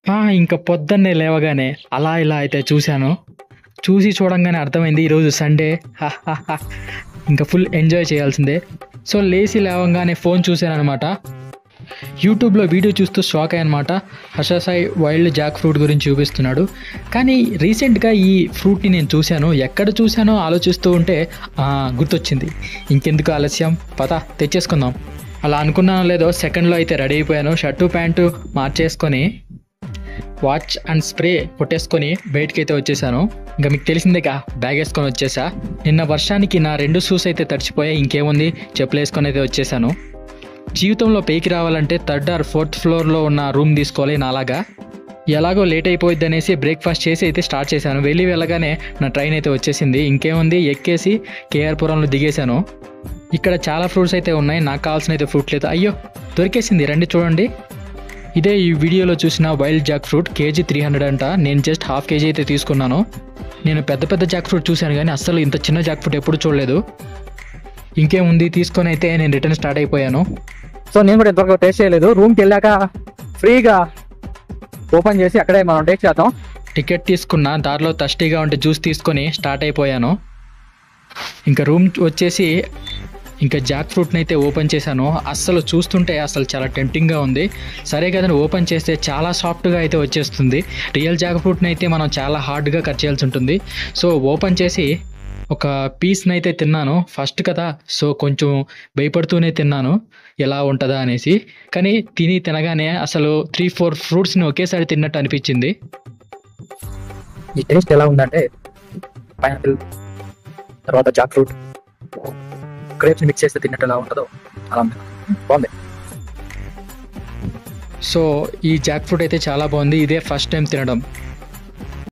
ఇంక పొద్దున్నే లేవగానే అలా ఇలా అయితే చూశాను. చూసి చూడంగానే అర్థమైంది ఈరోజు సండే. ఇంకా ఫుల్ ఎంజాయ్ చేయాల్సిందే. సో లేచి లేవంగానే ఫోన్ చూశాననమాట. యూట్యూబ్లో వీడియో చూస్తూ షాక్ అయ్యానమాట. Harsha Sai wild jack fruit గురించి చూపిస్తున్నాడు. కానీ రీసెంట్గా ఈ ఫ్రూట్ని నేను చూశాను. ఎక్కడ చూశానో ఆలోచిస్తూ ఉంటే గుర్తొచ్చింది. ఇంకెందుకు ఆలస్యం, పద తెచ్చేసుకుందాం. అలా అనుకున్నానో లేదో సెకండ్లో అయితే రెడీ అయిపోయాను. షర్టు ప్యాంటు మార్చేసుకొని వాచ్ అండ్ స్ప్రే కొట్టేసుకొని బయటకైతే వచ్చేసాను. ఇంకా మీకు తెలిసిందేగా, బ్యాగ్ వేసుకొని వచ్చేసా. నిన్న వర్షానికి నా 2 షూస్ అయితే తడిచిపోయాయి. ఇంకేముంది, చెప్పులు వేసుకొని అయితే వచ్చేసాను. జీవితంలో పైకి రావాలంటే 3rd or 4th ఫ్లోర్లో ఉన్న రూమ్ తీసుకోవాలి నాలాగా. ఎలాగో లేట్ అయిపోయిద్ది అనేసి బ్రేక్ఫాస్ట్ చేసి అయితే స్టార్ట్ చేశాను. వెళ్ళగానే నా ట్రైన్ అయితే వచ్చేసింది. ఇంకేముంది, ఎక్కేసి కేఆర్పురంలో దిగేశాను. ఇక్కడ చాలా ఫ్రూట్స్ అయితే ఉన్నాయి. నాకు కావాల్సిన అయితే ఫ్రూట్ లేదు. అయ్యో దొరికేసింది, రండి చూడండి. ఇదే ఈ వీడియోలో చూసిన వైల్డ్ జాక్ ఫ్రూట్. కేజీ 300 అంట. నేను జస్ట్ ½ కేజీ అయితే తీసుకున్నాను. నేను పెద్ద పెద్ద జాక్ ఫ్రూట్ చూశాను కానీ అస్సలు ఇంత చిన్న జాక్ ఫ్రూట్ ఎప్పుడు చూడలేదు. ఇంకేముంది, తీసుకొని అయితే నేను రిటర్న్ స్టార్ట్ అయిపోయాను. సో నేను కూడా ఇంతవరకు టేస్ట్ చేయలేదు. రూమ్కి వెళ్ళాక ఫ్రీగా ఓపెన్ చేసి అక్కడే మనం టేస్ట్ చేద్దాం. టికెట్ తీసుకున్న, దారిలో థర్స్టీగా ఉంటే జ్యూస్ తీసుకొని స్టార్ట్ అయిపోయాను. ఇంకా రూమ్ వచ్చేసి ఇంకా జాక్ ఫ్రూట్ని అయితే ఓపెన్ చేశాను. అస్సలు చూస్తుంటే అసలు చాలా టెంప్టింగ్గా ఉంది. సరే కదని ఓపెన్ చేస్తే చాలా సాఫ్ట్గా అయితే వచ్చేస్తుంది. రియల్ జాక్ ఫ్రూట్ని అయితే మనం చాలా హార్డ్గా కట్ చేయాల్సి ఉంటుంది. సో ఓపెన్ చేసి ఒక పీస్ని అయితే తిన్నాను. ఫస్ట్ కదా, సో కొంచెం భయపడుతూనే తిన్నాను ఎలా ఉంటుందా అనేసి. కానీ తినగానే అసలు 3-4 ఫ్రూట్స్ని ఒకేసారి తిన్నట్టు అనిపించింది. ఈ టేస్ట్ ఎలా ఉందంటే, పైనాపిల్ తర్వాత జాక్ ఫ్రూట్ గ్రేప్స్ మిక్స్ చేస్తే తిన్నట్టు ఎలా ఉంటుందో అలా ఉంది. బాగుంది. సో ఈ జాక్ ఫ్రూట్ అయితే చాలా బాగుంది. ఇదే ఫస్ట్ టైం తినడం.